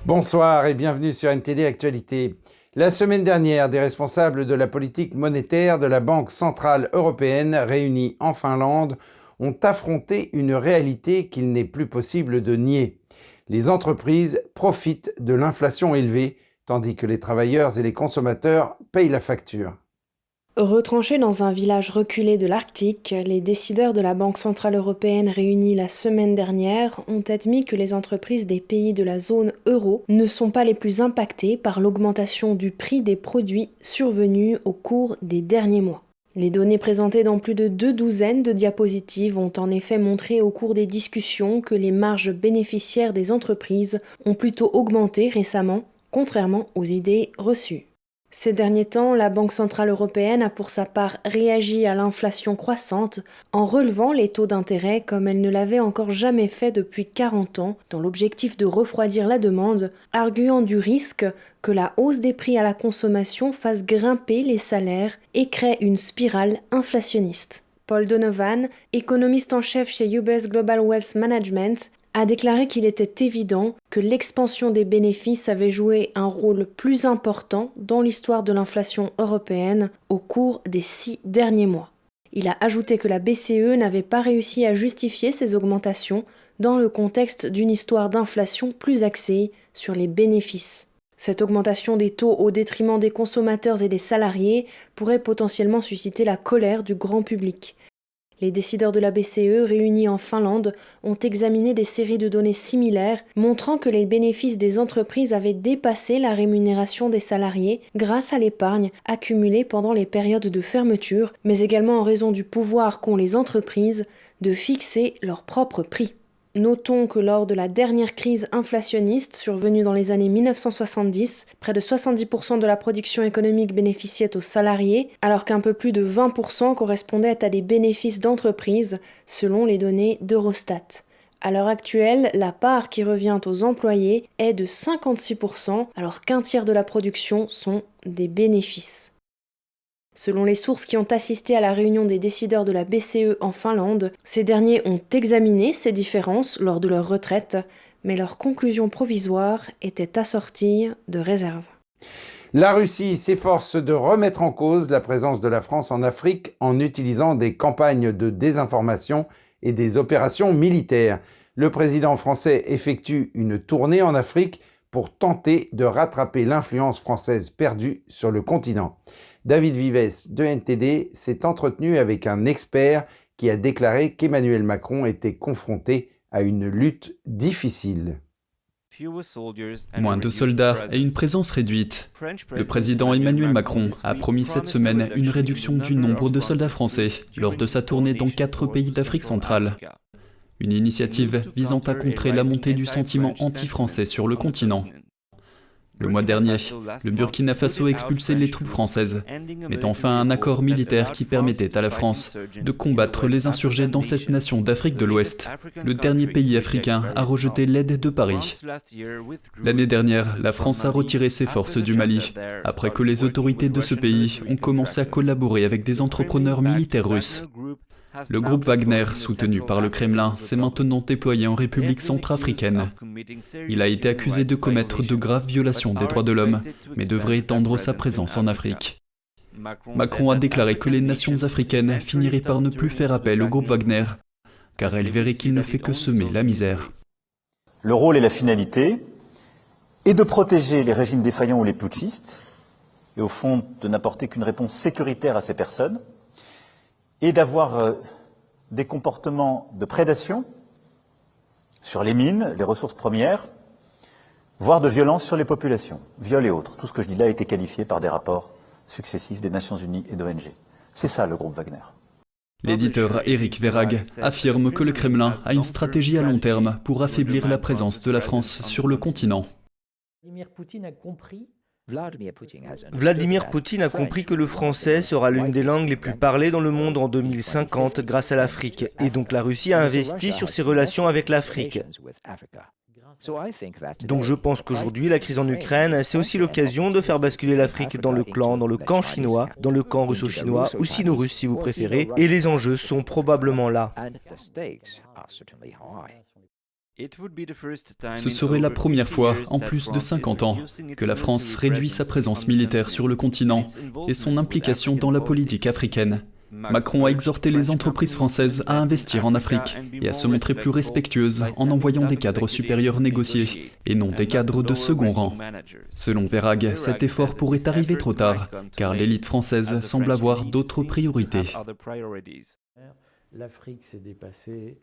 Bonsoir et bienvenue sur NTD Actualité. La semaine dernière, des responsables de la politique monétaire de la Banque centrale européenne réunis en Finlande ont affronté une réalité qu'il n'est plus possible de nier. Les entreprises profitent de l'inflation élevée, tandis que les travailleurs et les consommateurs payent la facture. Retranchés dans un village reculé de l'Arctique, les décideurs de la Banque centrale européenne réunis la semaine dernière ont admis que les entreprises des pays de la zone euro ne sont pas les plus impactées par l'augmentation du prix des produits survenus au cours des derniers mois. Les données présentées dans plus de 2 douzaines de diapositives ont en effet montré au cours des discussions que les marges bénéficiaires des entreprises ont plutôt augmenté récemment, contrairement aux idées reçues. Ces derniers temps, la Banque centrale européenne a pour sa part réagi à l'inflation croissante en relevant les taux d'intérêt comme elle ne l'avait encore jamais fait depuis 40 ans, dans l'objectif de refroidir la demande, arguant du risque que la hausse des prix à la consommation fasse grimper les salaires et crée une spirale inflationniste. Paul Donovan, économiste en chef chez UBS Global Wealth Management, a déclaré qu'il était évident que l'expansion des bénéfices avait joué un rôle plus important dans l'histoire de l'inflation européenne au cours des 6 derniers mois. Il a ajouté que la BCE n'avait pas réussi à justifier ces augmentations dans le contexte d'une histoire d'inflation plus axée sur les bénéfices. Cette augmentation des taux au détriment des consommateurs et des salariés pourrait potentiellement susciter la colère du grand public. Les décideurs de la BCE réunis en Finlande ont examiné des séries de données similaires montrant que les bénéfices des entreprises avaient dépassé la rémunération des salariés grâce à l'épargne accumulée pendant les périodes de fermeture, mais également en raison du pouvoir qu'ont les entreprises de fixer leurs propres prix. Notons que lors de la dernière crise inflationniste survenue dans les années 1970, près de 70% de la production économique bénéficiait aux salariés, alors qu'un peu plus de 20% correspondait à des bénéfices d'entreprise, selon les données d'Eurostat. À l'heure actuelle, la part qui revient aux employés est de 56%, alors qu'un tiers de la production sont des bénéfices. Selon les sources qui ont assisté à la réunion des décideurs de la BCE en Finlande, ces derniers ont examiné ces différences lors de leur retraite, mais leurs conclusions provisoires étaient assorties de réserves. La Russie s'efforce de remettre en cause la présence de la France en Afrique en utilisant des campagnes de désinformation et des opérations militaires. Le président français effectue une tournée en Afrique pour tenter de rattraper l'influence française perdue sur le continent. David Vives de NTD s'est entretenu avec un expert qui a déclaré qu'Emmanuel Macron était confronté à une lutte difficile. Moins de soldats et une présence réduite. Le président Emmanuel Macron a promis cette semaine une réduction du nombre de soldats français lors de sa tournée dans 4 pays d'Afrique centrale. Une initiative visant à contrer la montée du sentiment anti-français sur le continent. Le mois dernier, le Burkina Faso a expulsé les troupes françaises, mettant fin à un accord militaire qui permettait à la France de combattre les insurgés dans cette nation d'Afrique de l'Ouest, le dernier pays africain à rejeter l'aide de Paris. L'année dernière, la France a retiré ses forces du Mali, après que les autorités de ce pays ont commencé à collaborer avec des entrepreneurs militaires russes. Le groupe Wagner, soutenu par le Kremlin, s'est maintenant déployé en République centrafricaine. Il a été accusé de commettre de graves violations des droits de l'homme, mais devrait étendre sa présence en Afrique. Macron a déclaré que les nations africaines finiraient par ne plus faire appel au groupe Wagner, car elles verraient qu'il ne fait que semer la misère. Le rôle et la finalité est de protéger les régimes défaillants ou les putschistes, et au fond de n'apporter qu'une réponse sécuritaire à ces personnes, et d'avoir des comportements de prédation sur les mines, les ressources premières, voire de violence sur les populations, viol et autres. Tout ce que je dis là a été qualifié par des rapports successifs des Nations Unies et d'ONG. C'est ça le groupe Wagner. L'éditeur Éric Verhaeghe affirme que le Kremlin a une stratégie à long terme pour affaiblir la présence de la France sur le continent. Vladimir Poutine a compris que le français sera l'une des langues les plus parlées dans le monde en 2050 grâce à l'Afrique. Et donc la Russie a investi sur ses relations avec l'Afrique. Donc je pense qu'aujourd'hui, la crise en Ukraine, c'est aussi l'occasion de faire basculer l'Afrique dans le camp chinois, dans le camp russo-chinois, ou sino-russe si vous préférez, et les enjeux sont probablement là. Ce serait la première fois en plus de 50 ans que la France réduit sa présence militaire sur le continent et son implication dans la politique africaine. Macron a exhorté les entreprises françaises à investir en Afrique et à se montrer plus respectueuses en envoyant des cadres supérieurs négociés et non des cadres de second rang. Selon Verhaeghe, cet effort pourrait arriver trop tard, car l'élite française semble avoir d'autres priorités. L'Afrique s'est dépassée.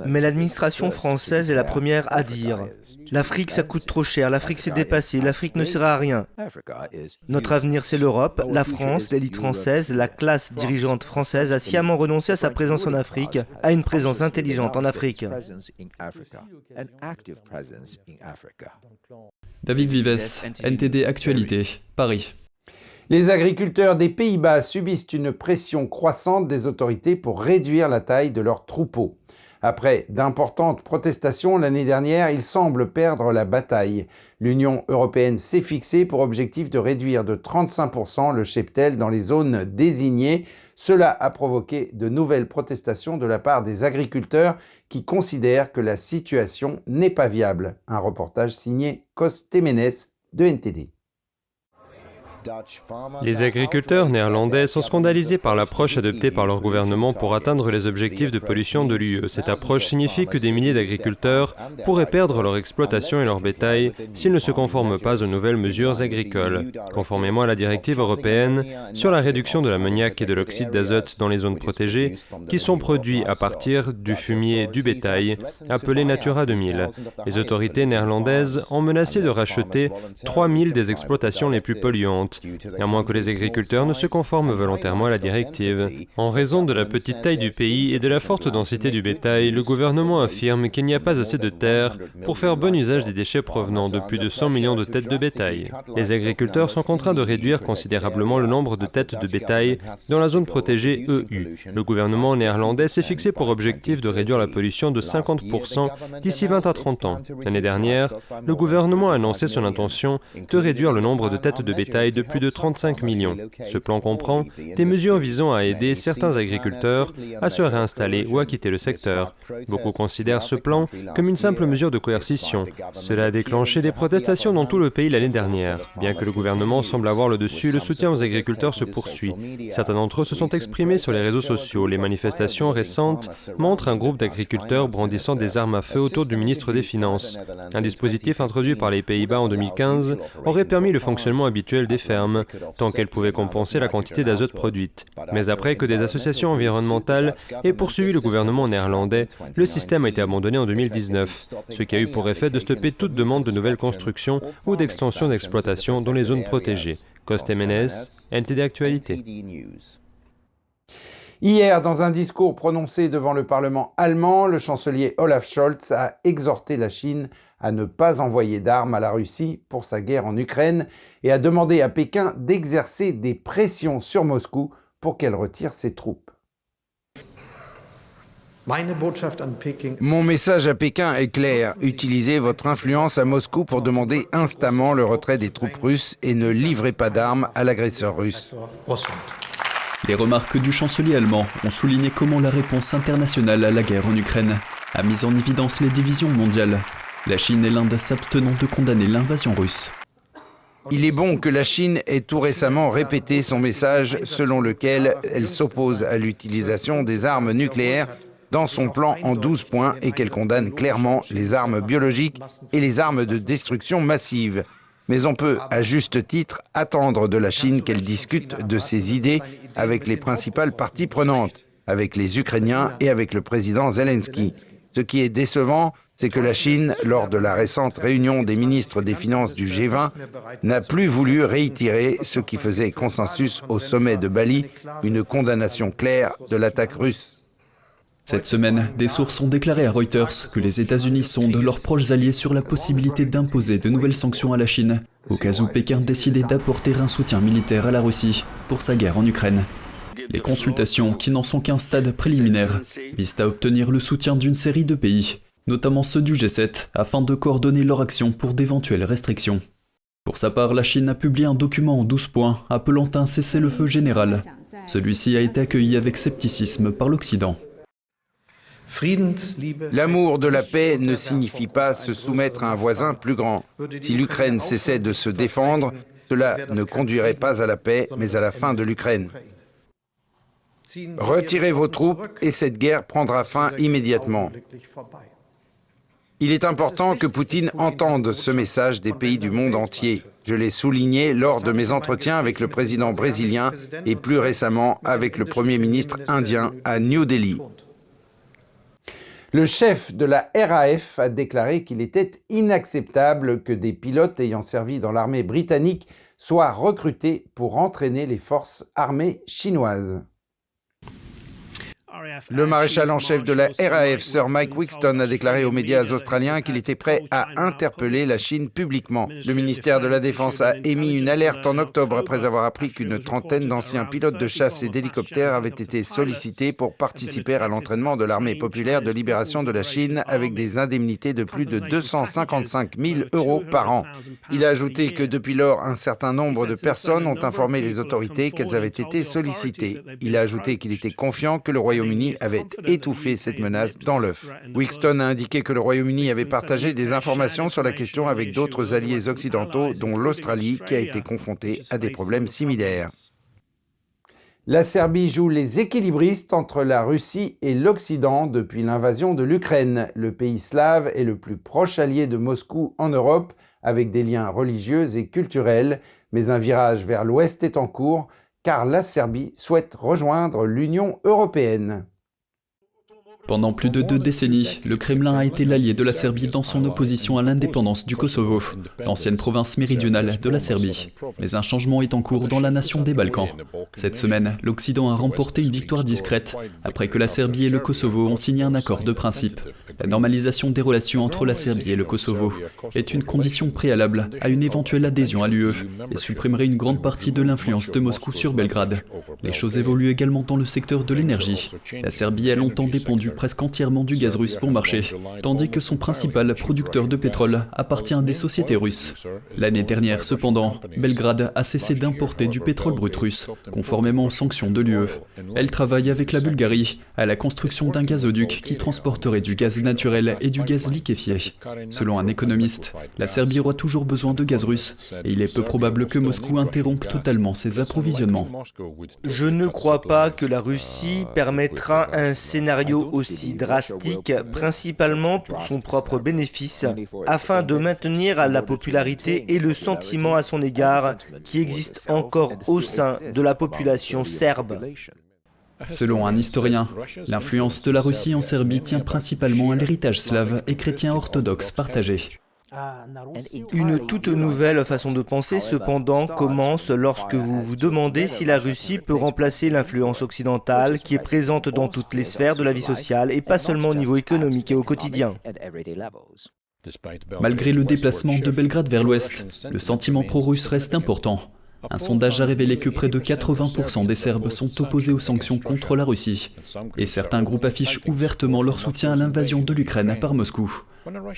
Mais l'administration française est la première à dire « L'Afrique, ça coûte trop cher, l'Afrique s'est dépassée, l'Afrique ne sert à rien. Notre avenir, c'est l'Europe, la France, l'élite française, la classe dirigeante française a sciemment renoncé à sa présence en Afrique, à une présence intelligente en Afrique. » David Vives, NTD Actualité, Paris. Les agriculteurs des Pays-Bas subissent une pression croissante des autorités pour réduire la taille de leurs troupeaux. Après d'importantes protestations l'année dernière, ils semblent perdre la bataille. L'Union européenne s'est fixée pour objectif de réduire de 35% le cheptel dans les zones désignées. Cela a provoqué de nouvelles protestations de la part des agriculteurs qui considèrent que la situation n'est pas viable. Un reportage signé Cos Temenes de NTD. Les agriculteurs néerlandais sont scandalisés par l'approche adoptée par leur gouvernement pour atteindre les objectifs de pollution de l'UE. Cette approche signifie que des milliers d'agriculteurs pourraient perdre leur exploitation et leur bétail s'ils ne se conforment pas aux nouvelles mesures agricoles. Conformément à la directive européenne sur la réduction de l'ammoniac et de l'oxyde d'azote dans les zones protégées, qui sont produits à partir du fumier du bétail, appelé Natura 2000, les autorités néerlandaises ont menacé de racheter 3000 des exploitations les plus polluantes, à moins que les agriculteurs ne se conforment volontairement à la directive. En raison de la petite taille du pays et de la forte densité du bétail, le gouvernement affirme qu'il n'y a pas assez de terre pour faire bon usage des déchets provenant de plus de 100 millions de têtes de bétail. Les agriculteurs sont contraints de réduire considérablement le nombre de têtes de bétail dans la zone protégée EU. Le gouvernement néerlandais s'est fixé pour objectif de réduire la pollution de 50% d'ici 20 à 30 ans. L'année dernière, le gouvernement a annoncé son intention de réduire le nombre de têtes de bétail de plus de 35 millions. Ce plan comprend des mesures visant à aider certains agriculteurs à se réinstaller ou à quitter le secteur. Beaucoup considèrent ce plan comme une simple mesure de coercition. Cela a déclenché des protestations dans tout le pays l'année dernière. Bien que le gouvernement semble avoir le dessus, le soutien aux agriculteurs se poursuit. Certains d'entre eux se sont exprimés sur les réseaux sociaux. Les manifestations récentes montrent un groupe d'agriculteurs brandissant des armes à feu autour du ministre des Finances. Un dispositif introduit par les Pays-Bas en 2015 aurait permis le fonctionnement habituel des fermes, tant qu'elles pouvaient compenser la quantité d'azote produite. Mais après que des associations environnementales aient poursuivi le gouvernement néerlandais, le système a été abandonné en 2019, ce qui a eu pour effet de stopper toute demande de nouvelles constructions ou d'extension d'exploitation dans les zones protégées. Cos Temenes, NTD Actualité. Hier, dans un discours prononcé devant le Parlement allemand, le chancelier Olaf Scholz a exhorté la Chine à ne pas envoyer d'armes à la Russie pour sa guerre en Ukraine et a demandé à Pékin d'exercer des pressions sur Moscou pour qu'elle retire ses troupes. Mon message à Pékin est clair. Utilisez votre influence à Moscou pour demander instamment le retrait des troupes russes et ne livrez pas d'armes à l'agresseur russe. Les remarques du chancelier allemand ont souligné comment la réponse internationale à la guerre en Ukraine a mis en évidence les divisions mondiales, la Chine et l'Inde s'abstenant de condamner l'invasion russe. Il est bon que la Chine ait tout récemment répété son message selon lequel elle s'oppose à l'utilisation des armes nucléaires dans son plan en 12 points et qu'elle condamne clairement les armes biologiques et les armes de destruction massive. Mais on peut, à juste titre, attendre de la Chine qu'elle discute de ses idées avec les principales parties prenantes, avec les Ukrainiens et avec le président Zelensky. Ce qui est décevant, c'est que la Chine, lors de la récente réunion des ministres des Finances du G20, n'a plus voulu réitérer ce qui faisait consensus au sommet de Bali, une condamnation claire de l'attaque russe. Cette semaine, des sources ont déclaré à Reuters que les États-Unis sondent leurs proches alliés sur la possibilité d'imposer de nouvelles sanctions à la Chine, au cas où Pékin décidait d'apporter un soutien militaire à la Russie pour sa guerre en Ukraine. Les consultations, qui n'en sont qu'un stade préliminaire, visent à obtenir le soutien d'une série de pays, notamment ceux du G7, afin de coordonner leur action pour d'éventuelles restrictions. Pour sa part, la Chine a publié un document en 12 points appelant à un cessez-le-feu général. Celui-ci a été accueilli avec scepticisme par l'Occident. L'amour de la paix ne signifie pas se soumettre à un voisin plus grand. Si l'Ukraine cessait de se défendre, cela ne conduirait pas à la paix, mais à la fin de l'Ukraine. Retirez vos troupes et cette guerre prendra fin immédiatement. Il est important que Poutine entende ce message des pays du monde entier. Je l'ai souligné lors de mes entretiens avec le président brésilien et plus récemment avec le Premier ministre indien à New Delhi. Le chef de la RAF a déclaré qu'il était inacceptable que des pilotes ayant servi dans l'armée britannique soient recrutés pour entraîner les forces armées chinoises. Le maréchal en chef de la RAF, Sir Mike Wigston, a déclaré aux médias australiens qu'il était prêt à interpeller la Chine publiquement. Le ministère de la Défense a émis une alerte en octobre après avoir appris qu'une trentaine d'anciens pilotes de chasse et d'hélicoptères avaient été sollicités pour participer à l'entraînement de l'armée populaire de libération de la Chine avec des indemnités de plus de 255 000 € par an. Il a ajouté que depuis lors, un certain nombre de personnes ont informé les autorités qu'elles avaient été sollicitées. Il a ajouté qu'il était confiant que le Royaume-Uni avait étouffé cette menace dans l'œuf. Wigston a indiqué que le Royaume-Uni avait partagé des informations sur la question avec d'autres alliés occidentaux, dont l'Australie, qui a été confrontée à des problèmes similaires. La Serbie joue les équilibristes entre la Russie et l'Occident depuis l'invasion de l'Ukraine. Le pays slave est le plus proche allié de Moscou en Europe, avec des liens religieux et culturels, mais un virage vers l'Ouest est en cours, car la Serbie souhaite rejoindre l'Union européenne. Pendant plus de 2 décennies, le Kremlin a été l'allié de la Serbie dans son opposition à l'indépendance du Kosovo, l'ancienne province méridionale de la Serbie. Mais un changement est en cours dans la nation des Balkans. Cette semaine, l'Occident a remporté une victoire discrète, après que la Serbie et le Kosovo ont signé un accord de principe. La normalisation des relations entre la Serbie et le Kosovo est une condition préalable à une éventuelle adhésion à l'UE et supprimerait une grande partie de l'influence de Moscou sur Belgrade. Les choses évoluent également dans le secteur de l'énergie. La Serbie a longtemps dépendu presque entièrement du gaz russe pour marcher, tandis que son principal producteur de pétrole appartient à des sociétés russes. L'année dernière, cependant, Belgrade a cessé d'importer du pétrole brut russe, conformément aux sanctions de l'UE. Elle travaille avec la Bulgarie à la construction d'un gazoduc qui transporterait du gaz naturel et du gaz liquéfié. Selon un économiste, la Serbie aura toujours besoin de gaz russe, et il est peu probable que Moscou interrompe totalement ses approvisionnements. Je ne crois pas que la Russie permettra un scénario aussi drastique, principalement pour son propre bénéfice, afin de maintenir la popularité et le sentiment à son égard qui existe encore au sein de la population serbe. Selon un historien, l'influence de la Russie en Serbie tient principalement à l'héritage slave et chrétien orthodoxe partagé. Une toute nouvelle façon de penser, cependant, commence lorsque vous vous demandez si la Russie peut remplacer l'influence occidentale qui est présente dans toutes les sphères de la vie sociale et pas seulement au niveau économique et au quotidien. Malgré le déplacement de Belgrade vers l'ouest, le sentiment pro-russe reste important. Un sondage a révélé que près de 80% des Serbes sont opposés aux sanctions contre la Russie, et certains groupes affichent ouvertement leur soutien à l'invasion de l'Ukraine par Moscou.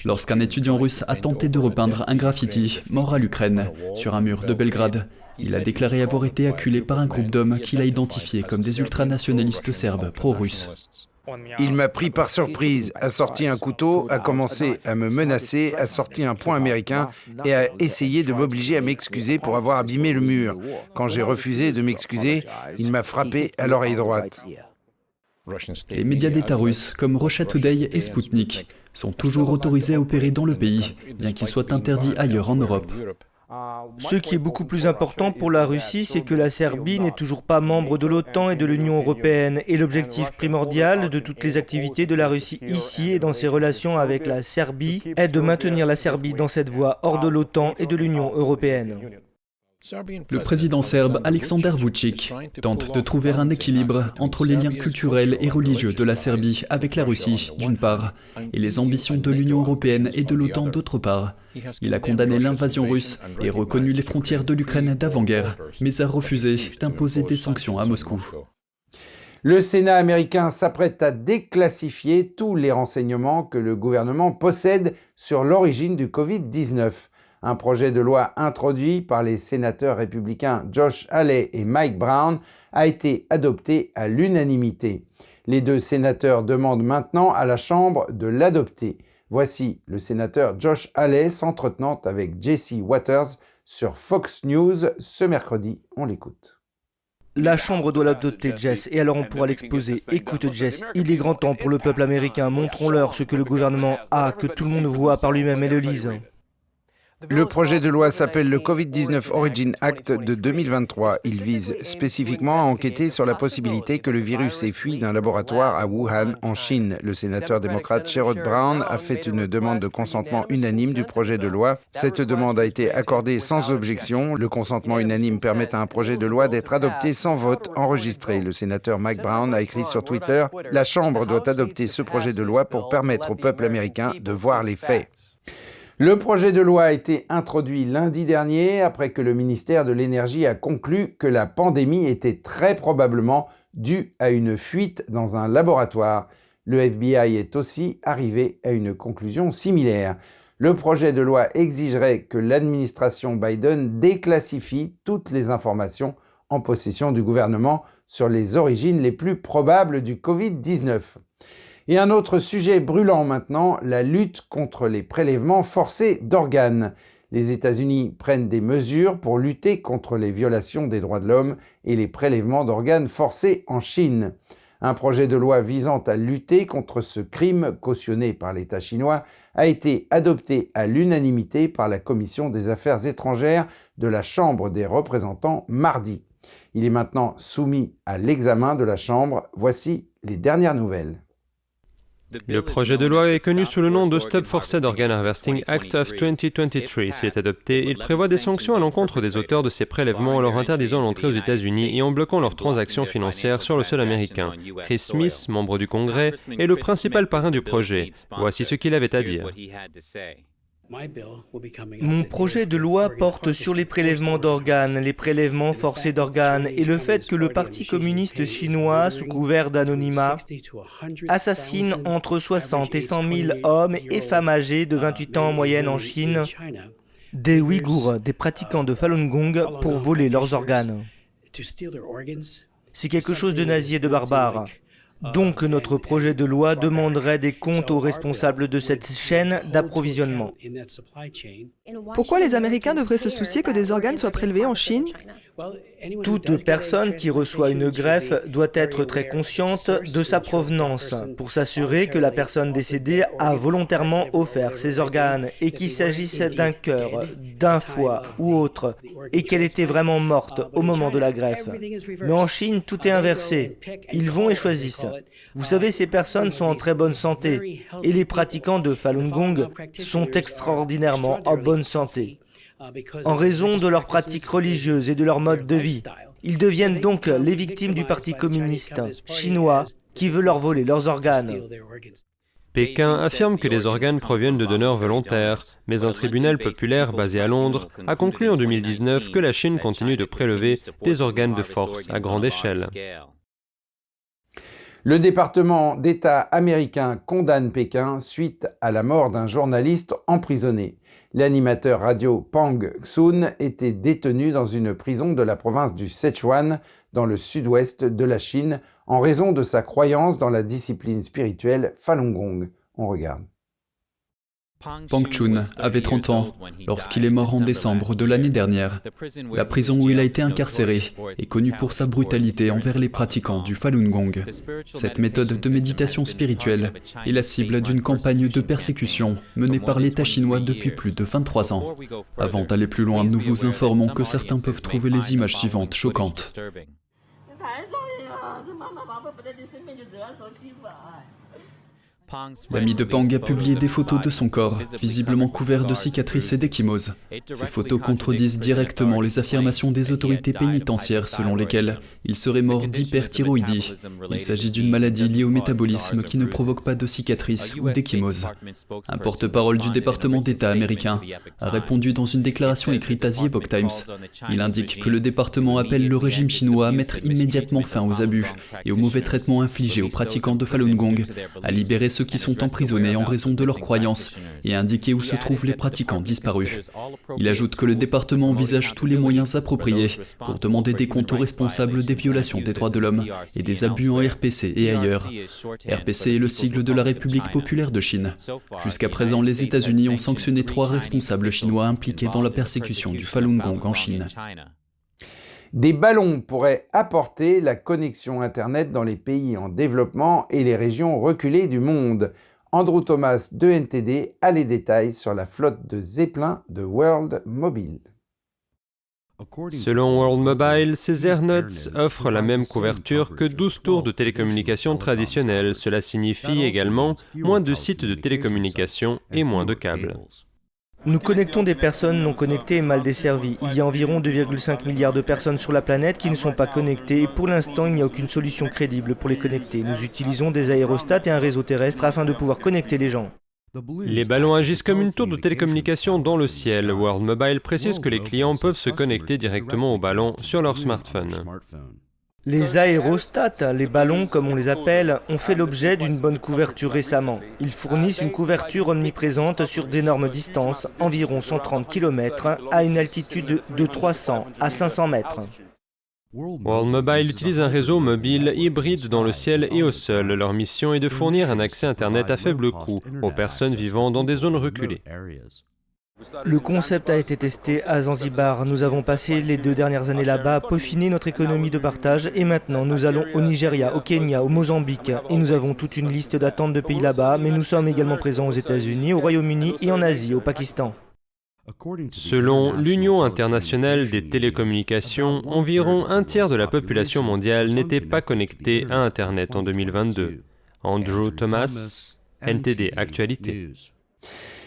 Lorsqu'un étudiant russe a tenté de repeindre un graffiti « Mort à l'Ukraine » sur un mur de Belgrade, il a déclaré avoir été acculé par un groupe d'hommes qu'il a identifié comme des ultranationalistes serbes pro-russes. Il m'a pris par surprise, a sorti un couteau, a commencé à me menacer, a sorti un poing américain et a essayé de m'obliger à m'excuser pour avoir abîmé le mur. Quand j'ai refusé de m'excuser, il m'a frappé à l'oreille droite. Les médias d'État russes, comme Russia Today et Sputnik, sont toujours autorisés à opérer dans le pays, bien qu'ils soient interdits ailleurs en Europe. Ce qui est beaucoup plus important pour la Russie, c'est que la Serbie n'est toujours pas membre de l'OTAN et de l'Union européenne. Et l'objectif primordial de toutes les activités de la Russie ici et dans ses relations avec la Serbie est de maintenir la Serbie dans cette voie hors de l'OTAN et de l'Union européenne. Le président serbe Aleksandar Vučić tente de trouver un équilibre entre les liens culturels et religieux de la Serbie avec la Russie, d'une part, et les ambitions de l'Union européenne et de l'OTAN, d'autre part. Il a condamné l'invasion russe et reconnu les frontières de l'Ukraine d'avant-guerre, mais a refusé d'imposer des sanctions à Moscou. Le Sénat américain s'apprête à déclassifier tous les renseignements que le gouvernement possède sur l'origine du Covid-19. Un projet de loi introduit par les sénateurs républicains Josh Hawley et Mike Brown a été adopté à l'unanimité. Les 2 sénateurs demandent maintenant à la Chambre de l'adopter. Voici le sénateur Josh Hawley s'entretenant avec Jesse Waters sur Fox News ce mercredi. On l'écoute. La Chambre doit l'adopter, Jess, et alors on pourra l'exposer. Écoute, Jess, il est grand temps pour le peuple américain. Montrons-leur ce que le gouvernement a, que tout le monde voit par lui-même et le lise. Le projet de loi s'appelle le COVID-19 Origin Act de 2023. Il vise spécifiquement à enquêter sur la possibilité que le virus ait fui d'un laboratoire à Wuhan, en Chine. Le sénateur démocrate Sherrod Brown a fait une demande de consentement unanime du projet de loi. Cette demande a été accordée sans objection. Le consentement unanime permet à un projet de loi d'être adopté sans vote enregistré. Le sénateur Mike Brown a écrit sur Twitter « La Chambre doit adopter ce projet de loi pour permettre au peuple américain de voir les faits ». Le projet de loi a été introduit lundi dernier après que le ministère de l'Énergie a conclu que la pandémie était très probablement due à une fuite dans un laboratoire. Le FBI est aussi arrivé à une conclusion similaire. Le projet de loi exigerait que l'administration Biden déclassifie toutes les informations en possession du gouvernement sur les origines les plus probables du Covid-19. Et un autre sujet brûlant maintenant, la lutte contre les prélèvements forcés d'organes. Les États-Unis prennent des mesures pour lutter contre les violations des droits de l'homme et les prélèvements d'organes forcés en Chine. Un projet de loi visant à lutter contre ce crime cautionné par l'État chinois a été adopté à l'unanimité par la Commission des Affaires étrangères de la Chambre des représentants mardi. Il est maintenant soumis à l'examen de la Chambre. Voici les dernières nouvelles. Le projet de loi est connu sous le nom de Stop Forced Organ Harvesting Act of 2023. S'il est adopté, il prévoit des sanctions à l'encontre des auteurs de ces prélèvements en leur interdisant l'entrée aux États-Unis et en bloquant leurs transactions financières sur le sol américain. Chris Smith, membre du Congrès, est le principal parrain du projet. Voici ce qu'il avait à dire. Mon projet de loi porte sur les prélèvements d'organes, les prélèvements forcés d'organes et le fait que le Parti communiste chinois, sous couvert d'anonymat, assassine entre 60 et 100 000 hommes et femmes âgés de 28 ans en moyenne en Chine, des Ouïghours, des pratiquants de Falun Gong, pour voler leurs organes. C'est quelque chose de nazi et de barbare. Donc notre projet de loi demanderait des comptes aux responsables de cette chaîne d'approvisionnement. Pourquoi les Américains devraient se soucier que des organes soient prélevés en Chine ? Toute personne qui reçoit une greffe doit être très consciente de sa provenance pour s'assurer que la personne décédée a volontairement offert ses organes et qu'il s'agisse d'un cœur, d'un foie ou autre et qu'elle était vraiment morte au moment de la greffe. Mais en Chine, tout est inversé. Ils vont et choisissent. Vous savez, ces personnes sont en très bonne santé et les pratiquants de Falun Gong sont extraordinairement en bonne santé. En raison de leurs pratiques religieuses et de leur mode de vie. Ils deviennent donc les victimes du Parti communiste chinois qui veut leur voler leurs organes. Pékin affirme que les organes proviennent de donneurs volontaires, mais un tribunal populaire basé à Londres a conclu en 2019 que la Chine continue de prélever des organes de force à grande échelle. Le département d'État américain condamne Pékin suite à la mort d'un journaliste emprisonné. L'animateur radio Pang Xun était détenu dans une prison de la province du Sichuan, dans le sud-ouest de la Chine, en raison de sa croyance dans la discipline spirituelle Falun Gong. On regarde. Pang Xun avait 30 ans lorsqu'il est mort en décembre de l'année dernière. La prison où il a été incarcéré est connue pour sa brutalité envers les pratiquants du Falun Gong. Cette méthode de méditation spirituelle est la cible d'une campagne de persécution menée par l'État chinois depuis plus de 23 ans. Avant d'aller plus loin, nous vous informons que certains peuvent trouver les images suivantes choquantes. L'ami de Pang a publié des photos de son corps, visiblement couvert de cicatrices et d'ecchymoses. Ces photos contredisent directement les affirmations des autorités pénitentiaires selon lesquelles il serait mort d'hyperthyroïdie. Il s'agit d'une maladie liée au métabolisme qui ne provoque pas de cicatrices ou d'ecchymoses. Un porte-parole du département d'État américain a répondu dans une déclaration écrite à The Epoch Times. Il indique que le département appelle le régime chinois à mettre immédiatement fin aux abus et aux mauvais traitements infligés aux pratiquants de Falun Gong, à libérer ceux ceux qui sont emprisonnés en raison de leurs croyances et indiquer où se trouvent les pratiquants disparus. Il ajoute que le département envisage tous les moyens appropriés pour demander des comptes aux responsables des violations des droits de l'homme et des abus en RPC et ailleurs. RPC est le sigle de la République populaire de Chine. Jusqu'à présent, les États-Unis ont sanctionné 3 responsables chinois impliqués dans la persécution du Falun Gong en Chine. Des ballons pourraient apporter la connexion Internet dans les pays en développement et les régions reculées du monde. Andrew Thomas de NTD a les détails sur la flotte de Zeppelin de World Mobile. Selon World Mobile, ces AirNuts offrent la même couverture que 12 tours de télécommunications traditionnelles. Cela signifie également moins de sites de télécommunications et moins de câbles. Nous connectons des personnes non connectées et mal desservies. Il y a environ 2,5 milliards de personnes sur la planète qui ne sont pas connectées et pour l'instant il n'y a aucune solution crédible pour les connecter. Nous utilisons des aérostats et un réseau terrestre afin de pouvoir connecter les gens. Les ballons agissent comme une tour de télécommunication dans le ciel. World Mobile précise que les clients peuvent se connecter directement au ballon sur leur smartphone. Les aérostats, les ballons comme on les appelle, ont fait l'objet d'une bonne couverture récemment. Ils fournissent une couverture omniprésente sur d'énormes distances, environ 130 km, à une altitude de 300 à 500 mètres. World Mobile utilise un réseau mobile hybride dans le ciel et au sol. Leur mission est de fournir un accès Internet à faible coût aux personnes vivant dans des zones reculées. Le concept a été testé à Zanzibar. Nous avons passé les 2 dernières années là-bas, peaufiné notre économie de partage et maintenant nous allons au Nigeria, au Kenya, au Mozambique et nous avons toute une liste d'attente de pays là-bas, mais nous sommes également présents aux États-Unis, au Royaume-Uni et en Asie, au Pakistan. Selon l'Union internationale des télécommunications, environ un tiers de la population mondiale n'était pas connectée à Internet en 2022. Andrew Thomas, NTD Actualité.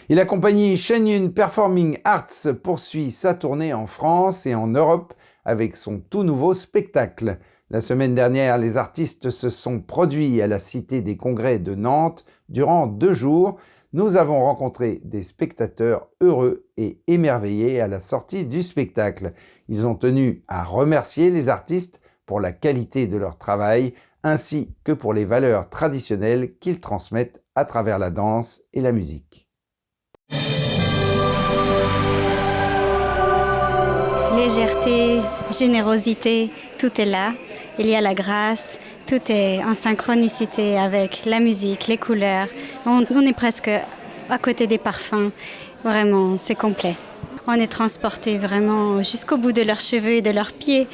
Et la compagnie Shenyun Performing Arts poursuit sa tournée en France et en Europe avec son tout nouveau spectacle. La semaine dernière, les artistes se sont produits à la Cité des Congrès de Nantes durant 2 jours. Nous avons rencontré des spectateurs heureux et émerveillés à la sortie du spectacle. Ils ont tenu à remercier les artistes pour la qualité de leur travail ainsi que pour les valeurs traditionnelles qu'ils transmettent à travers la danse et la musique. Légèreté, générosité, tout est là. Il y a la grâce, tout est en synchronicité avec la musique, les couleurs. On est presque à côté des parfums. Vraiment, c'est complet. On est transporté vraiment jusqu'au bout de leurs cheveux et de leurs pieds,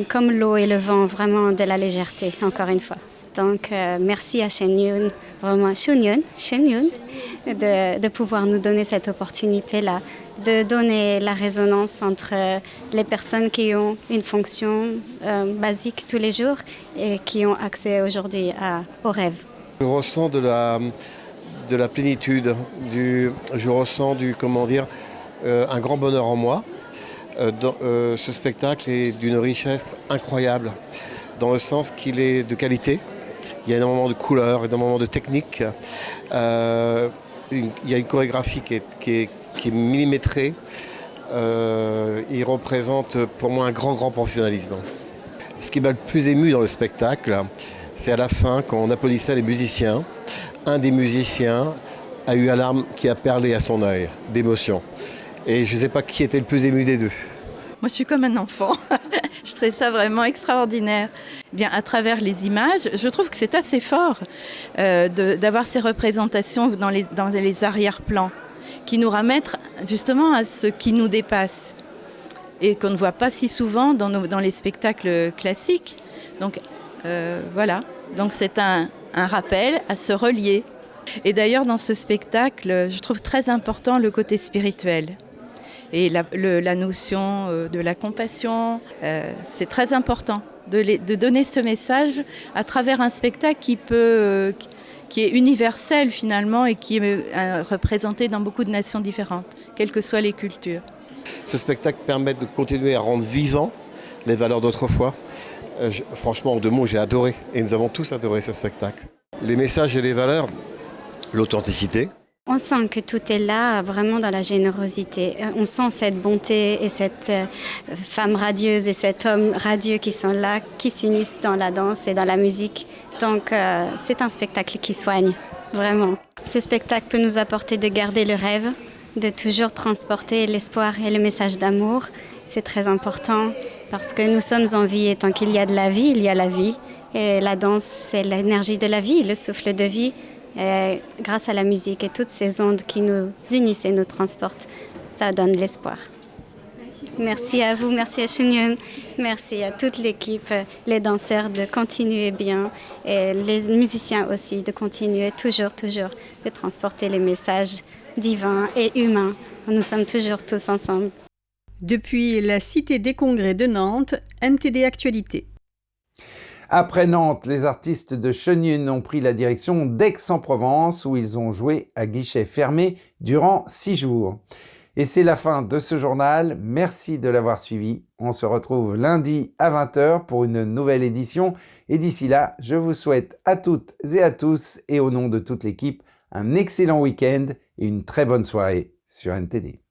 comme l'eau et le vent, vraiment de la légèreté, encore une fois. Donc, merci à Shenyun, vraiment Shenyun, de pouvoir nous donner cette opportunité-là, de donner la résonance entre les personnes qui ont une fonction basique tous les jours et qui ont accès aujourd'hui au rêve. Je ressens de la plénitude, je ressens un grand bonheur en moi. Ce spectacle est d'une richesse incroyable, dans le sens qu'il est de qualité. Il y a énormément de couleurs, énormément de techniques. Il y a une chorégraphie qui est millimétrée. Il représente pour moi un grand professionnalisme. Ce qui m'a le plus ému dans le spectacle, c'est à la fin, quand on applaudissait les musiciens, un des musiciens a eu une larme qui a perlé à son œil d'émotion. Et je ne sais pas qui était le plus ému des deux. Moi, je suis comme un enfant. Je trouvais ça vraiment extraordinaire. Bien, à travers les images, je trouve que c'est assez fort d'avoir ces représentations dans les arrière-plans qui nous ramènent justement à ce qui nous dépasse et qu'on ne voit pas si souvent dans les spectacles classiques. Donc voilà, donc c'est un rappel à se relier. Et d'ailleurs, dans ce spectacle, je trouve très important le côté spirituel. Et la notion de la compassion, c'est très important de donner ce message à travers un spectacle qui est universel finalement et qui est représenté dans beaucoup de nations différentes, quelles que soient les cultures. Ce spectacle permet de continuer à rendre vivant les valeurs d'autrefois. Franchement, en 2 mots, j'ai adoré et nous avons tous adoré ce spectacle. Les messages et les valeurs, l'authenticité. On sent que tout est là, vraiment dans la générosité. On sent cette bonté et cette femme radieuse et cet homme radieux qui sont là, qui s'unissent dans la danse et dans la musique. Donc c'est un spectacle qui soigne, vraiment. Ce spectacle peut nous apporter de garder le rêve, de toujours transporter l'espoir et le message d'amour. C'est très important parce que nous sommes en vie et tant qu'il y a de la vie, il y a la vie. Et la danse, c'est l'énergie de la vie, le souffle de vie. Et grâce à la musique et toutes ces ondes qui nous unissent et nous transportent, ça donne l'espoir. Merci à vous, merci à Shenyun, merci à toute l'équipe, les danseurs de continuer bien et les musiciens aussi de continuer toujours de transporter les messages divins et humains. Nous sommes toujours tous ensemble. Depuis la Cité des Congrès de Nantes, NTD Actualité. Après Nantes, les artistes de Shenyun ont pris la direction d'Aix-en-Provence où ils ont joué à guichet fermé durant 6 jours. Et c'est la fin de ce journal. Merci de l'avoir suivi. On se retrouve lundi à 20h pour une nouvelle édition. Et d'ici là, je vous souhaite à toutes et à tous et au nom de toute l'équipe un excellent week-end et une très bonne soirée sur NTD.